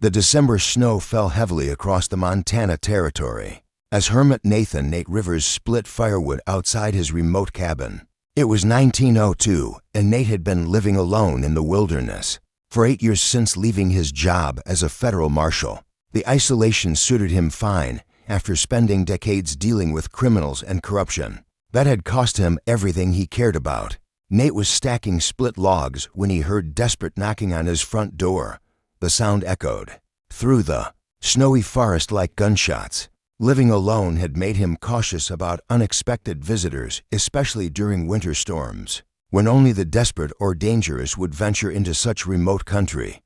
The December snow fell heavily across the Montana Territory as Hermit Nate Rivers split firewood outside his remote cabin. It was 1902, and Nate had been living alone in the wilderness for 8 years since leaving his job as a federal marshal. The isolation suited him fine after spending decades dealing with criminals and corruption that had cost him everything he cared about. Nate was stacking split logs when he heard desperate knocking on his front door. The sound echoed through the snowy forest like gunshots. Living alone had made him cautious about unexpected visitors, especially during winter storms, when only the desperate or dangerous would venture into such remote country.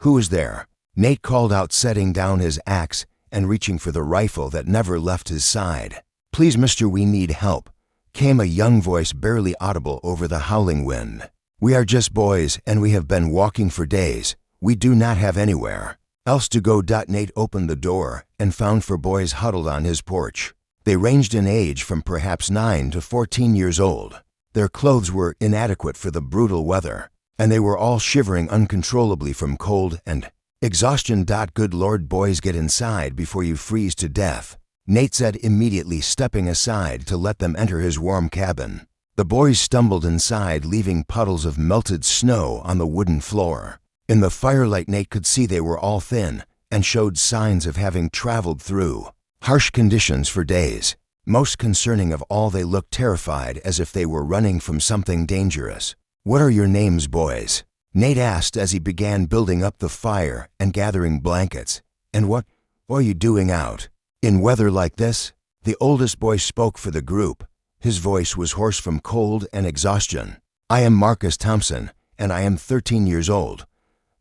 "Who is there?" Nate called out, setting down his axe and reaching for the rifle that never left his side. "Please, mister, we need help," came a young voice barely audible over the howling wind. "We are just boys, and we have been walking for days. We do not have anywhere else to go." Nate opened the door and found 4 boys huddled on his porch. They ranged in age from perhaps 9 to 14 years old. Their clothes were inadequate for the brutal weather, and they were all shivering uncontrollably from cold and exhaustion. "Good Lord, boys, get inside before you freeze to death," Nate said, immediately stepping aside to let them enter his warm cabin. The boys stumbled inside, leaving puddles of melted snow on the wooden floor. In the firelight, Nate could see they were all thin and showed signs of having traveled through harsh conditions for days. Most concerning of all, they looked terrified, as if they were running from something dangerous. "What are your names, boys?" Nate asked as he began building up the fire and gathering blankets. "And what are you doing out in weather like this?" The oldest boy spoke for the group. His voice was hoarse from cold and exhaustion. "I am Marcus Thompson, and I am 13 years old.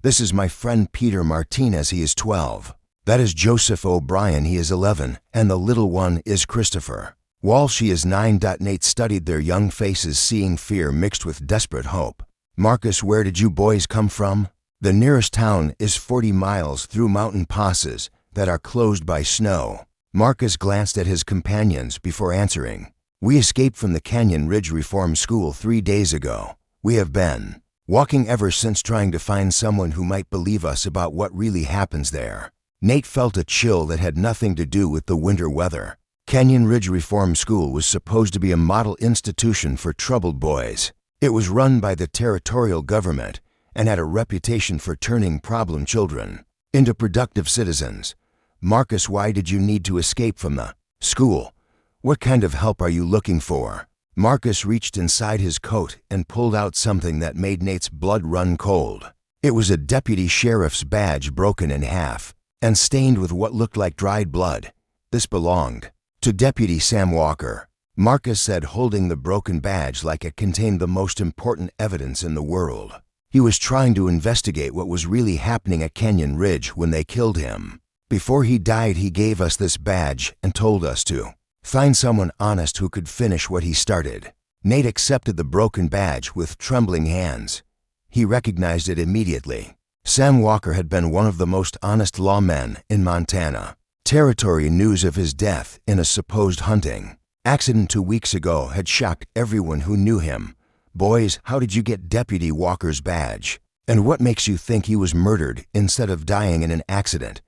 This is my friend Peter Martinez, he is 12. That is Joseph O'Brien, he is 11, and the little one is Christopher Walsh, she is 9. Nate studied their young faces, seeing fear mixed with desperate hope. "Marcus, where did you boys come from?" "The nearest town is 40 miles through mountain passes that are closed by snow." Marcus glanced at his companions before answering. "We escaped from the Canyon Ridge Reform School 3 days ago. We have been walking ever since, trying to find someone who might believe us about what really happens there." Nate felt a chill that had nothing to do with the winter weather. Canyon Ridge Reform School was supposed to be a model institution for troubled boys. It was run by the territorial government and had a reputation for turning problem children into productive citizens. "Marcus, why did you need to escape from the school? What kind of help are you looking for?" Marcus reached inside his coat and pulled out something that made Nate's blood run cold. It was a deputy sheriff's badge, broken in half and stained with what looked like dried blood. "This belonged to Deputy Sam Walker," Marcus said, holding the broken badge like it contained the most important evidence in the world. "He was trying to investigate what was really happening at Canyon Ridge when they killed him. Before he died, he gave us this badge and told us to find someone honest who could finish what he started." Nate accepted the broken badge with trembling hands. He recognized it immediately. Sam Walker had been one of the most honest lawmen in Montana. Territory news of his death in a supposed hunting accident 2 weeks ago had shocked everyone who knew him. "Boys, how did you get Deputy Walker's badge? And what makes you think he was murdered instead of dying in an accident?"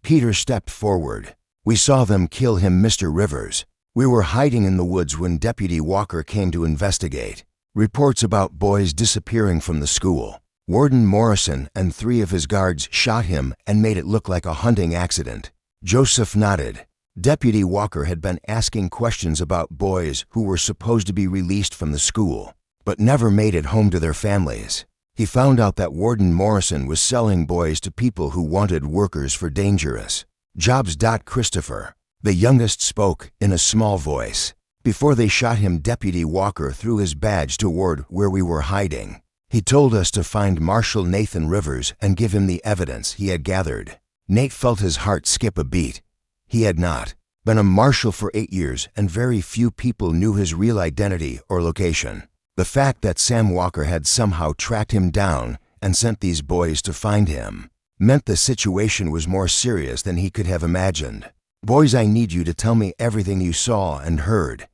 Peter stepped forward. "We saw them kill him, Mr. Rivers. We were hiding in the woods when Deputy Walker came to investigate reports about boys disappearing from the school. Warden Morrison and 3 of his guards shot him and made it look like a hunting accident." Joseph nodded. Deputy Walker had been asking questions about boys who were supposed to be released from the school, but never made it home to their families. He found out that Warden Morrison was selling boys to people who wanted workers for dangerous jobs. Christopher, the youngest, spoke in a small voice. "Before they shot him, Deputy Walker threw his badge toward where we were hiding. He told us to find Marshal Nathan Rivers and give him the evidence he had gathered." Nate felt his heart skip a beat. He had not been a marshal for 8 years, and very few people knew his real identity or location. The fact that Sam Walker had somehow tracked him down and sent these boys to find him meant the situation was more serious than he could have imagined. "Boys, I need you to tell me everything you saw and heard.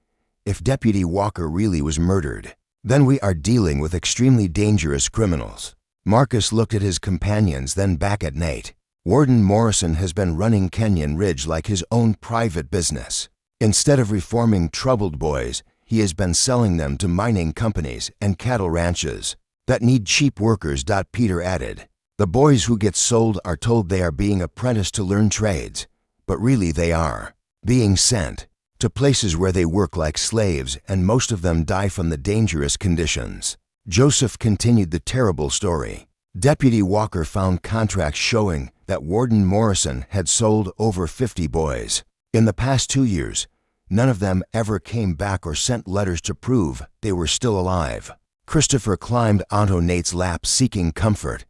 If Deputy Walker really was murdered, then we are dealing with extremely dangerous criminals." Marcus looked at his companions, then back at Nate. Warden Morrison has been running Canyon Ridge like his own private business. Instead of reforming troubled boys, he has been selling them to mining companies and cattle ranches that need cheap workers. Peter added. The boys who get sold are told they are being apprenticed to learn trades, but really they are being sent to places where they work like slaves, and most of them die from the dangerous conditions. Joseph continued the terrible story. Deputy Walker found contracts showing that Warden Morrison had sold over 50 boys. In the past 2 years, none of them ever came back or sent letters to prove they were still alive. Christopher climbed onto Nate's lap seeking comfort.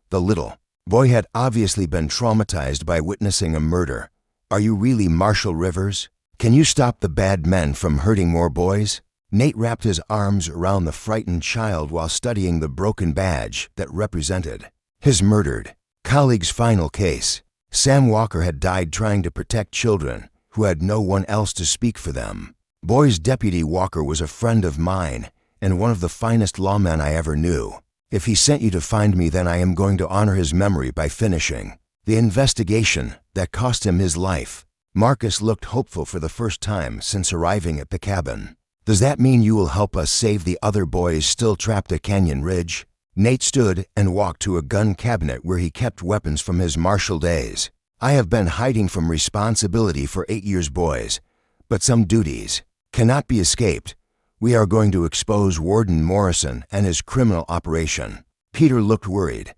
The little boy had obviously been traumatized by witnessing a murder. Are you really Marshal Rivers? Can you stop the bad men from hurting more boys? Nate wrapped his arms around the frightened child while studying the broken badge that represented his murdered colleague's final case. Sam Walker had died trying to protect children who had no one else to speak for them. Boys, Deputy Walker was a friend of mine and one of the finest lawmen I ever knew. If he sent you to find me, then I am going to honor his memory by finishing the investigation that cost him his life. Marcus looked hopeful for the first time since arriving at the cabin. Does that mean you will help us save the other boys still trapped at Canyon Ridge? Nate stood and walked to a gun cabinet where he kept weapons from his marshal days. I have been hiding from responsibility for 8 years, boys, but some duties cannot be escaped. We are going to expose Warden Morrison and his criminal operation. Peter looked worried.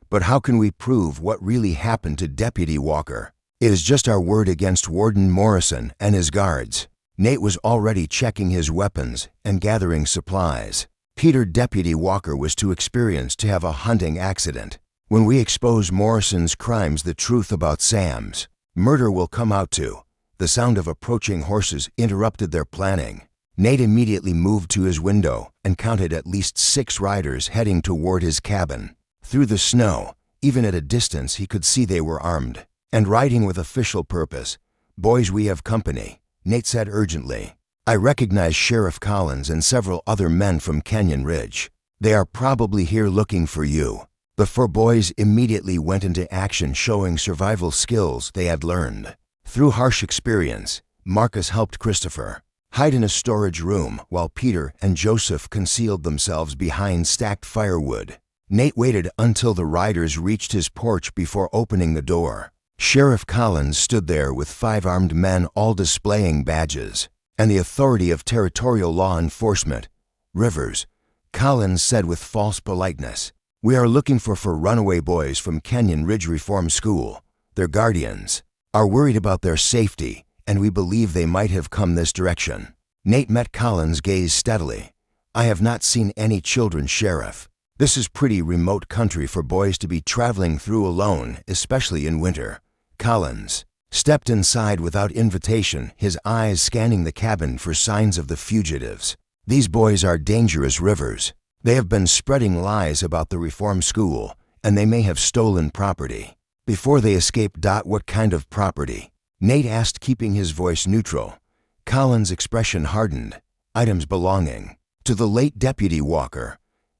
But how can we prove what really happened to Deputy Walker? It is just our word against Warden Morrison and his guards. Nate was already checking his weapons and gathering supplies. Peter, Deputy Walker was too experienced to have a hunting accident. When we expose Morrison's crimes, the truth about Sam's murder will come out too. The sound of approaching horses interrupted their planning. Nate immediately moved to his window and counted at least 6 riders heading toward his cabin. Through the snow, even at a distance, he could see they were armed and riding with official purpose. Boys, we have company, Nate said urgently. I recognize Sheriff Collins and several other men from Canyon Ridge. They are probably here looking for you. The 4 boys immediately went into action, showing survival skills they had learned through harsh experience. Marcus helped Christopher hide in a storage room while Peter and Joseph concealed themselves behind stacked firewood. Nate waited until the riders reached his porch before opening the door. Sheriff Collins stood there with 5 armed men, all displaying badges and the authority of territorial law enforcement. Rivers, Collins said with false politeness, we are looking for 4 runaway boys from Canyon Ridge Reform School. Their guardians are worried about their safety, and we believe they might have come this direction. Nate met Collins' gaze steadily. I have not seen any children, Sheriff. This is pretty remote country for boys to be traveling through alone, especially in winter. Collins stepped inside without invitation, his eyes scanning the cabin for signs of the fugitives. These boys are dangerous, Rivers. They have been spreading lies about the reform school, and they may have stolen property before they escaped. What kind of property? Nate asked, keeping his voice neutral. Collins' expression hardened. Items belonging to the late Deputy Walker.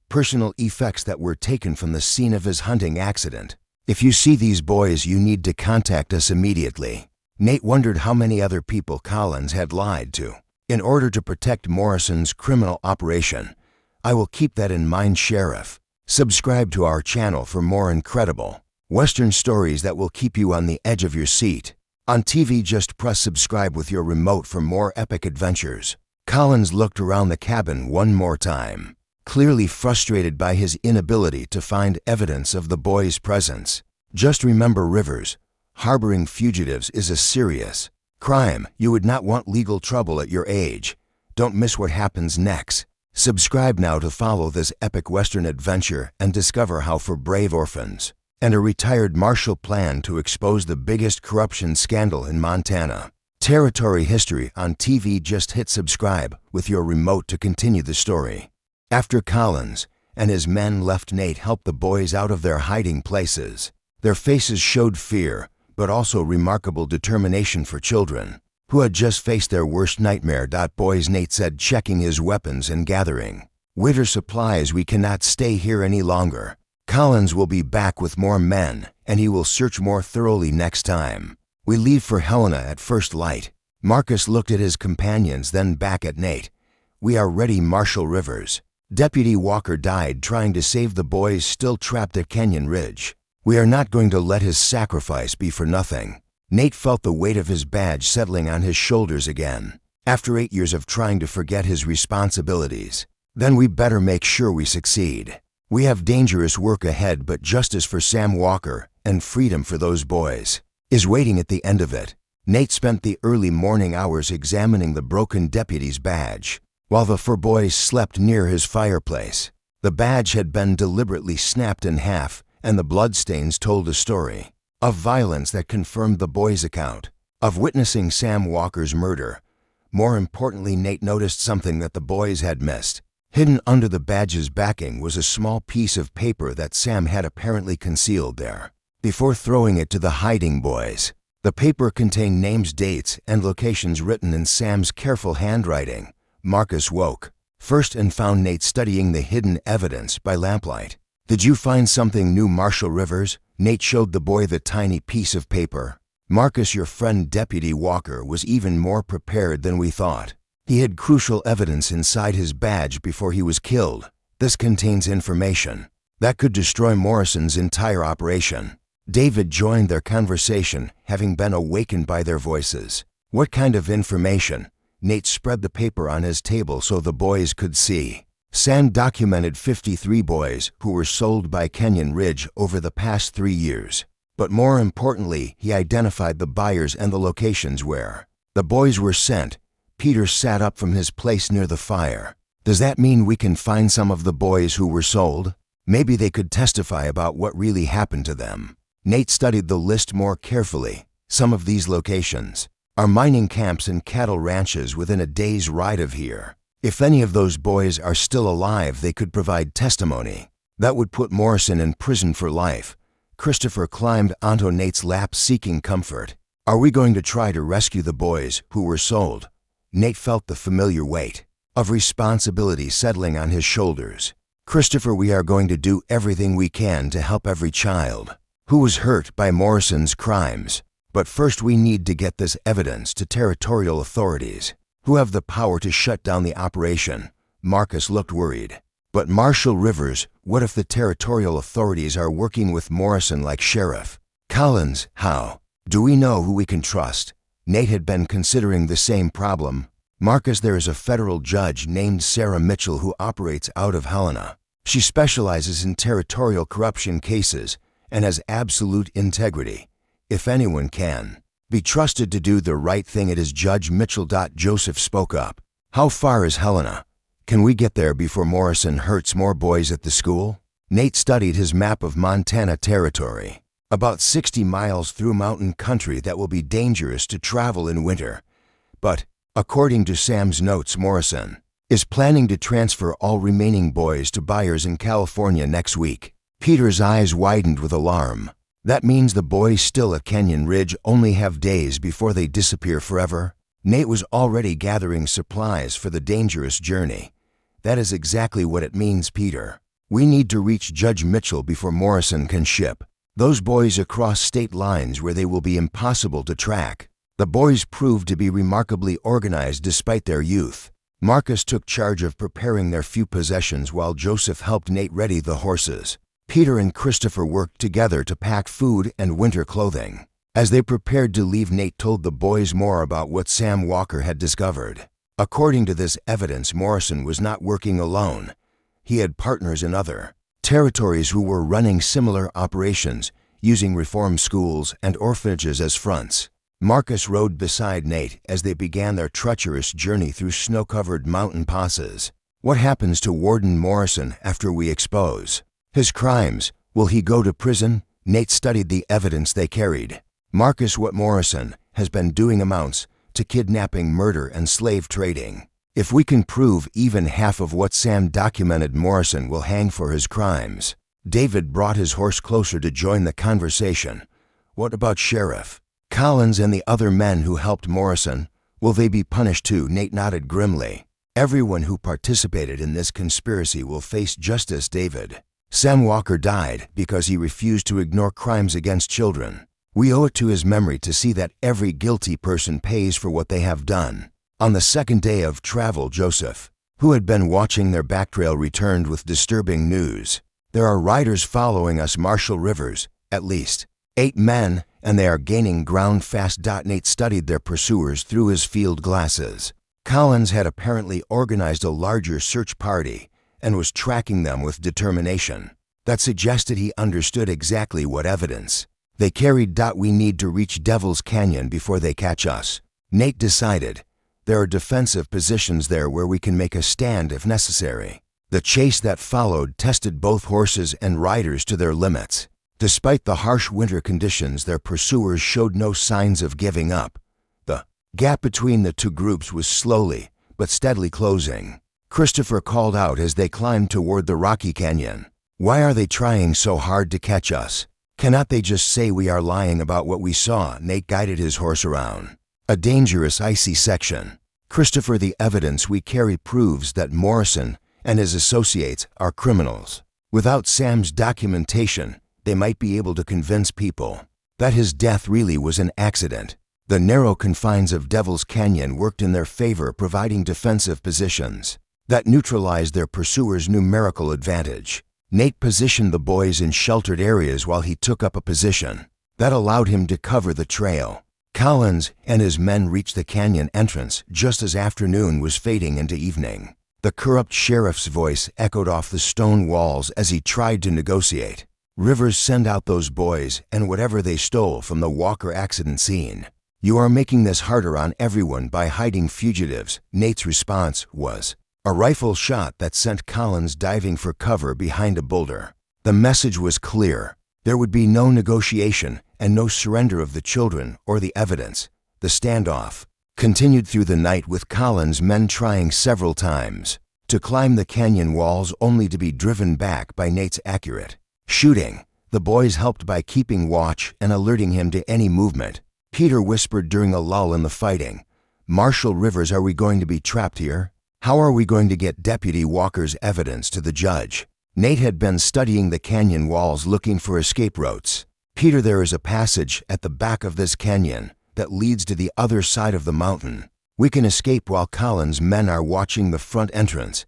Personal effects that were taken from the scene of his hunting accident. If you see these boys, you need to contact us immediately. Nate wondered how many other people Collins had lied to in order to protect Morrison's criminal operation. I will keep that in mind, Sheriff. Subscribe to our channel for more incredible Western stories that will keep you on the edge of your seat. On TV, just press subscribe with your remote for more epic adventures. Collins looked around the cabin one more time, clearly frustrated by his inability to find evidence of the boys' presence. Just remember, Rivers, harboring fugitives is a serious crime. You would not want legal trouble at your age. Don't miss what happens next. Subscribe now to follow this epic Western adventure and discover how 4 brave orphans and a retired marshal plan to expose the biggest corruption scandal in Montana. Territory history on TV. Just hit subscribe with your remote to continue the story. After Collins and his men left, Nate helped the boys out of their hiding places. Their faces showed fear, but also remarkable determination for children who had just faced their worst nightmare. Boys, Nate said, checking his weapons and gathering winter supplies. We cannot stay here any longer. Collins will be back with more men, and he will search more thoroughly next time. We leave for Helena at first light. Marcus looked at his companions, then back at Nate. We are ready, Marshal Rivers. Deputy Walker died trying to save the boys still trapped at Canyon Ridge. We are not going to let his sacrifice be for nothing. Nate felt the weight of his badge settling on his shoulders again. After 8 years of trying to forget his responsibilities, then we better make sure we succeed. We have dangerous work ahead, but justice for Sam Walker and freedom for those boys is waiting at the end of it. Nate spent the early morning hours examining the broken deputy's badge, while the 4 boys slept near his fireplace. The badge had been deliberately snapped in half, and the bloodstains told a story of violence that confirmed the boys' account of witnessing Sam Walker's murder. More importantly, Nate noticed something that the boys had missed. Hidden under the badge's backing was a small piece of paper that Sam had apparently concealed there before throwing it to the hiding boys. The paper contained names, dates, and locations written in Sam's careful handwriting. Marcus woke first and found Nate studying the hidden evidence by lamplight. Did you find something new, Marshal Rivers? Nate showed the boy the tiny piece of paper. Marcus, your friend Deputy Walker was even more prepared than we thought. He had crucial evidence inside his badge before he was killed. This contains information that could destroy Morrison's entire operation. David joined their conversation, having been awakened by their voices. What kind of information? Nate spread the paper on his table so the boys could see. Sam documented 53 boys who were sold by Canyon Ridge over the past 3 years. But more importantly, he identified the buyers and the locations where the boys were sent. Peter sat up from his place near the fire. Does that mean we can find some of the boys who were sold? Maybe they could testify about what really happened to them. Nate studied the list more carefully. Some of these locations are mining camps and cattle ranches within a day's ride of here. If any of those boys are still alive, they could provide testimony. That would put Morrison in prison for life. Christopher climbed onto Nate's lap, seeking comfort. Are we going to try to rescue the boys who were sold? Nate felt the familiar weight of responsibility settling on his shoulders. Christopher, we are going to do everything we can to help every child who was hurt by Morrison's crimes. But first we need to get this evidence to territorial authorities who have the power to shut down the operation. Marcus looked worried. But Marshal Rivers, what if the territorial authorities are working with Morrison like Sheriff Collins? How do we know who we can trust? Nate had been considering the same problem. Marcus, there is a federal judge named Sarah Mitchell who operates out of Helena. She specializes in territorial corruption cases and has absolute integrity. If anyone can be trusted to do the right thing, it is Judge Mitchell. Joseph spoke up. How far is Helena? Can we get there before Morrison hurts more boys at the school? Nate studied his map of Montana territory. About 60 miles through mountain country that will be dangerous to travel in winter. But, according to Sam's notes, Morrison is planning to transfer all remaining boys to buyers in California next week. Peter's eyes widened with alarm. That means the boys still at Canyon Ridge only have days before they disappear forever. Nate was already gathering supplies for the dangerous journey. That is exactly what it means, Peter. We need to reach Judge Mitchell before Morrison can ship those boys across state lines where they will be impossible to track. The boys proved to be remarkably organized despite their youth. Marcus took charge of preparing their few possessions while Joseph helped Nate ready the horses. Peter and Christopher worked together to pack food and winter clothing. As they prepared to leave, Nate told the boys more about what Sam Walker had discovered. According to this evidence, Morrison was not working alone. He had partners in other territories who were running similar operations, using reform schools and orphanages as fronts. Marcus rode beside Nate as they began their treacherous journey through snow-covered mountain passes. What happens to Warden Morrison after we expose his crimes? Will he go to prison? Nate studied the evidence they carried. Marcus, what Morrison has been doing amounts to kidnapping, murder, and slave trading. If we can prove even half of what Sam documented, Morrison will hang for his crimes. David brought his horse closer to join the conversation. What about Sheriff Collins and the other men who helped Morrison? Will they be punished too? Nate nodded grimly. Everyone who participated in this conspiracy will face justice, David. Sam Walker died because he refused to ignore crimes against children. We owe it to his memory to see that every guilty person pays for what they have done. On the second day of travel, Joseph, who had been watching their backtrail, returned with disturbing news. There are riders following us, Marshal Rivers, at least 8 men, and they are gaining ground fast. Nate studied their pursuers through his field glasses. Collins had apparently organized a larger search party and was tracking them with determination. That suggested he understood exactly what evidence they carried. We need to reach Devil's Canyon before they catch us, Nate decided. There are defensive positions there where we can make a stand if necessary. The chase that followed tested both horses and riders to their limits. Despite the harsh winter conditions, their pursuers showed no signs of giving up. The gap between the two groups was slowly but steadily closing. Christopher called out as they climbed toward the rocky canyon. Why are they trying so hard to catch us? Cannot they just say we are lying about what we saw? Nate guided his horse around a dangerous icy section. Christopher, the evidence we carry proves that Morrison and his associates are criminals. Without Sam's documentation, they might be able to convince people that his death really was an accident. The narrow confines of Devil's Canyon worked in their favor, providing defensive positions that neutralized their pursuers' numerical advantage. Nate positioned the boys in sheltered areas while he took up a position that allowed him to cover the trail. Collins and his men reached the canyon entrance just as afternoon was fading into evening. The corrupt sheriff's voice echoed off the stone walls as he tried to negotiate. Rivers, send out those boys and whatever they stole from the Walker accident scene. You are making this harder on everyone by hiding fugitives. Nate's response was a rifle shot that sent Collins diving for cover behind a boulder. The message was clear. There would be no negotiation and no surrender of the children or the evidence. The standoff continued through the night, with Collins' men trying several times to climb the canyon walls only to be driven back by Nate's accurate shooting. The boys helped by keeping watch and alerting him to any movement. Peter whispered during a lull in the fighting, Marshal Rivers, are we going to be trapped here? How are we going to get Deputy Walker's evidence to the judge? Nate had been studying the canyon walls looking for escape routes. Peter, there is a passage at the back of this canyon that leads to the other side of the mountain. We can escape while Collins' men are watching the front entrance.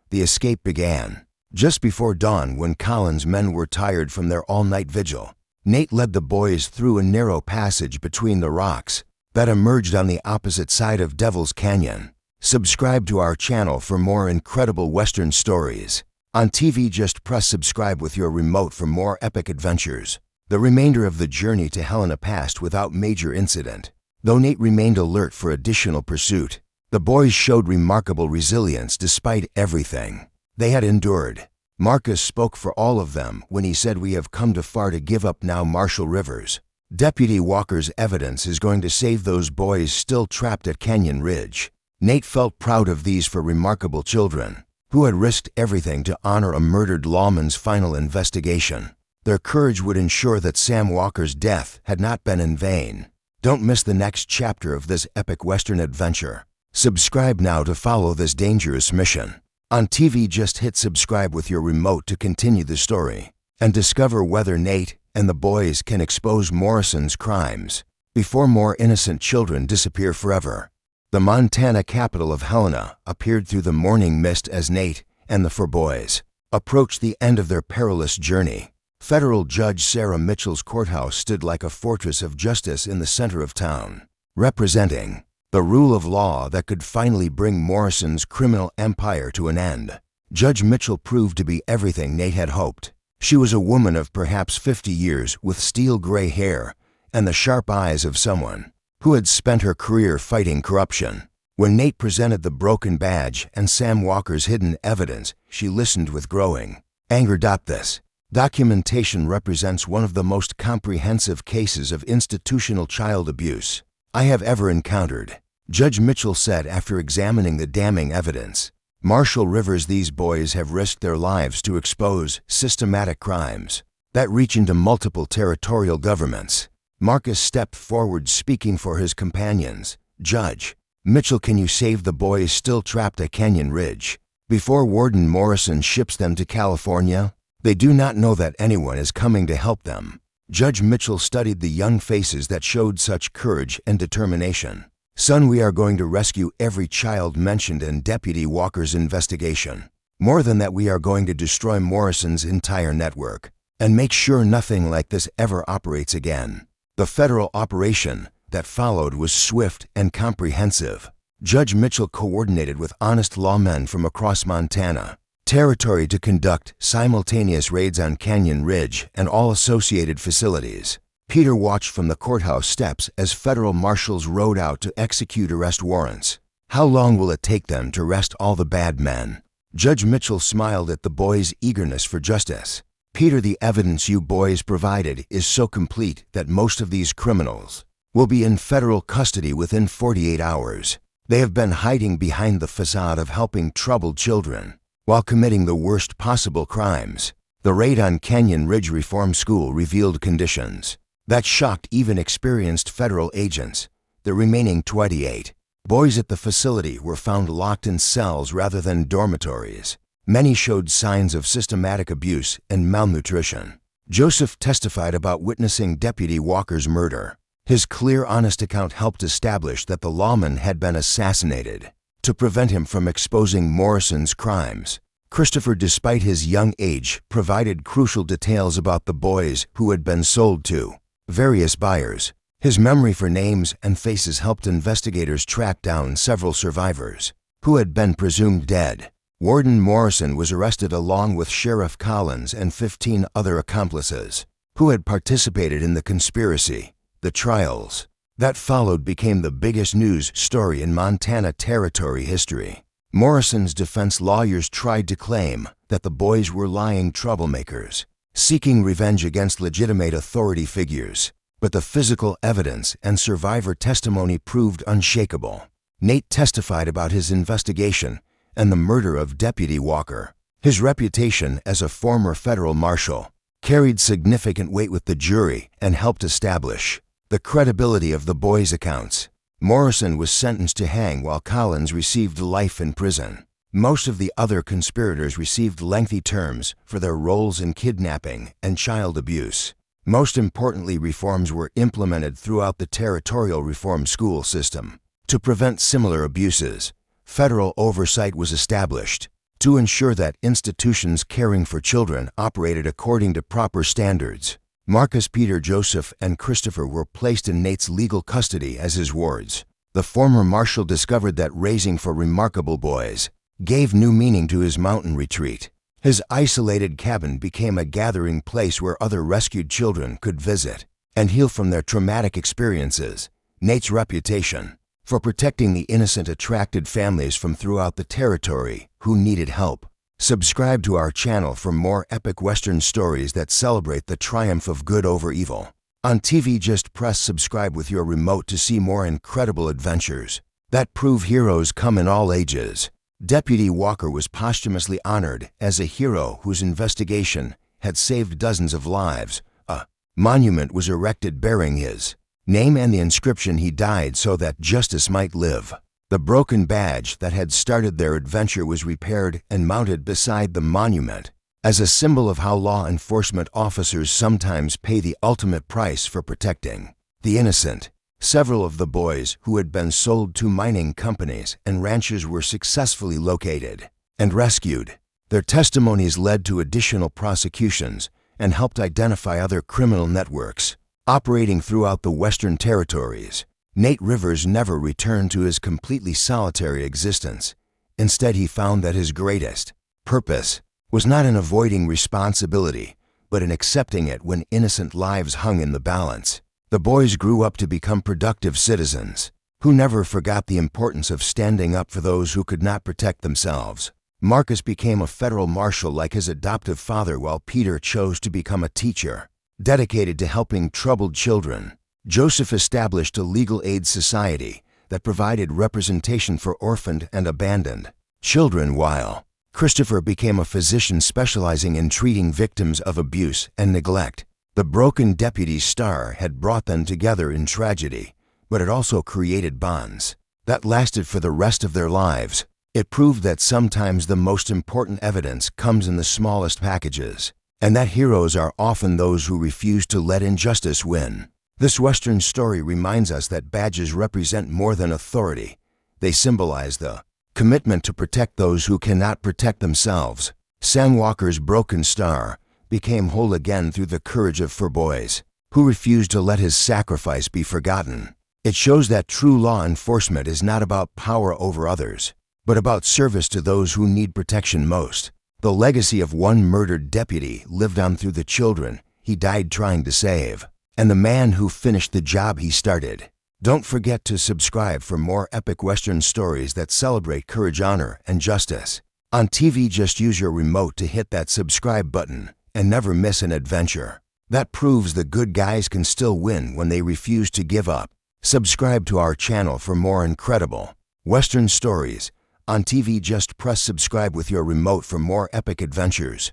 The escape began just before dawn when Collins' men were tired from their all-night vigil. Nate led the boys through a narrow passage between the rocks that emerged on the opposite side of Devil's Canyon. Subscribe to our channel for more incredible Western stories. On TV, just press subscribe with your remote for more epic adventures. The remainder of the journey to Helena passed without major incident. Though Nate remained alert for additional pursuit, the boys showed remarkable resilience despite everything they had endured. Marcus spoke for all of them when he said, we have come too far to give up now, Marshal Rivers. Deputy Walker's evidence is going to save those boys still trapped at Canyon Ridge. Nate felt proud of these four remarkable children who had risked everything to honor a murdered lawman's final investigation. Their courage would ensure that Sam Walker's death had not been in vain. Don't miss the next chapter of this epic Western adventure. Subscribe now to follow this dangerous mission. On TV, just hit subscribe with your remote to continue the story and discover whether Nate and the boys can expose Morrison's crimes before more innocent children disappear forever. The Montana capital of Helena appeared through the morning mist as Nate and the four boys approached the end of their perilous journey. Federal Judge Sarah Mitchell's courthouse stood like a fortress of justice in the center of town, representing the rule of law that could finally bring Morrison's criminal empire to an end. Judge Mitchell proved to be everything Nate had hoped. She was a woman of perhaps 50 years with steel-gray hair and the sharp eyes of someone who had spent her career fighting corruption. When Nate presented the broken badge and Sam Walker's hidden evidence, she listened with growing anger. This documentation represents one of the most comprehensive cases of institutional child abuse I have ever encountered, Judge Mitchell said after examining the damning evidence. Marshal Rivers, these boys have risked their lives to expose systematic crimes that reach into multiple territorial governments. Marcus stepped forward, speaking for his companions. Judge Mitchell, can you save the boys still trapped at Canyon Ridge before Warden Morrison ships them to California? They do not know that anyone is coming to help them. Judge Mitchell studied the young faces that showed such courage and determination. Son, we are going to rescue every child mentioned in Deputy Walker's investigation. More than that, we are going to destroy Morrison's entire network and make sure nothing like this ever operates again. The federal operation that followed was swift and comprehensive. Judge Mitchell coordinated with honest lawmen from across Montana Territory to conduct simultaneous raids on Canyon Ridge and all associated facilities. Peter watched from the courthouse steps as federal marshals rode out to execute arrest warrants. How long will it take them to arrest all the bad men? Judge Mitchell smiled at the boys' eagerness for justice. Peter, the evidence you boys provided is so complete that most of these criminals will be in federal custody within 48 hours. They have been hiding behind the facade of helping troubled children while committing the worst possible crimes. The raid on Canyon Ridge Reform School revealed conditions that shocked even experienced federal agents. The remaining 28 boys at the facility were found locked in cells rather than dormitories. Many showed signs of systematic abuse and malnutrition. Joseph testified about witnessing Deputy Walker's murder. His clear, honest account helped establish that the lawman had been assassinated to prevent him from exposing Morrison's crimes. Christopher, despite his young age, provided crucial details about the boys who had been sold to various buyers. His memory for names and faces helped investigators track down several survivors who had been presumed dead. Warden Morrison was arrested along with Sheriff Collins and 15 other accomplices who had participated in the conspiracy. The trials that followed became the biggest news story in Montana Territory history. Morrison's defense lawyers tried to claim that the boys were lying troublemakers, seeking revenge against legitimate authority figures, but the physical evidence and survivor testimony proved unshakable. Nate testified about his investigation and the murder of Deputy Walker. His reputation as a former federal marshal carried significant weight with the jury and helped establish the credibility of the boys' accounts. Morrison was sentenced to hang while Collins received life in prison. Most of the other conspirators received lengthy terms for their roles in kidnapping and child abuse. Most importantly, reforms were implemented throughout the territorial reform school system to prevent similar abuses. Federal oversight was established to ensure that institutions caring for children operated according to proper standards. Marcus, Peter, Joseph, and Christopher were placed in Nate's legal custody as his wards. The former marshal discovered that raising for remarkable boys gave new meaning to his mountain retreat. His isolated cabin became a gathering place where other rescued children could visit and heal from their traumatic experiences. Nate's reputation for protecting the innocent attracted families from throughout the territory who needed help. Subscribe to our channel for more epic Western stories that celebrate the triumph of good over evil. On TV, just press subscribe with your remote to see more incredible adventures that prove heroes come in all ages. Deputy Walker was posthumously honored as a hero whose investigation had saved dozens of lives. A monument was erected bearing his name and the inscription, "He died so that justice might live." The broken badge that had started their adventure was repaired and mounted beside the monument as a symbol of how law enforcement officers sometimes pay the ultimate price for protecting the innocent. Several of the boys who had been sold to mining companies and ranchers were successfully located and rescued. Their testimonies led to additional prosecutions and helped identify other criminal networks operating throughout the Western Territories. Nate Rivers never returned to his completely solitary existence. Instead, he found that his greatest purpose was not in avoiding responsibility, but in accepting it when innocent lives hung in the balance. The boys grew up to become productive citizens who never forgot the importance of standing up for those who could not protect themselves. Marcus became a federal marshal like his adoptive father, while Peter chose to become a teacher, dedicated to helping troubled children. Joseph established a legal aid society that provided representation for orphaned and abandoned children, while Christopher became a physician specializing in treating victims of abuse and neglect. The broken deputy's star had brought them together in tragedy, but it also created bonds that lasted for the rest of their lives. It proved that sometimes the most important evidence comes in the smallest packages. and that heroes are often those who refuse to let injustice win. This Western story reminds us that badges represent more than authority. They symbolize the commitment to protect those who cannot protect themselves. Sam Walker's broken star became whole again through the courage of four boys who refused to let his sacrifice be forgotten. It shows that true law enforcement is not about power over others, but about service to those who need protection most. The legacy of one murdered deputy lived on through the children he died trying to save, and the man who finished the job he started. Don't forget to subscribe for more epic Western stories that celebrate courage, honor, and justice. On TV, just use your remote to hit that subscribe button and never miss an adventure. That proves the good guys can still win when they refuse to give up. Subscribe to our channel for more incredible Western stories. On TV, just press subscribe with your remote for more epic adventures.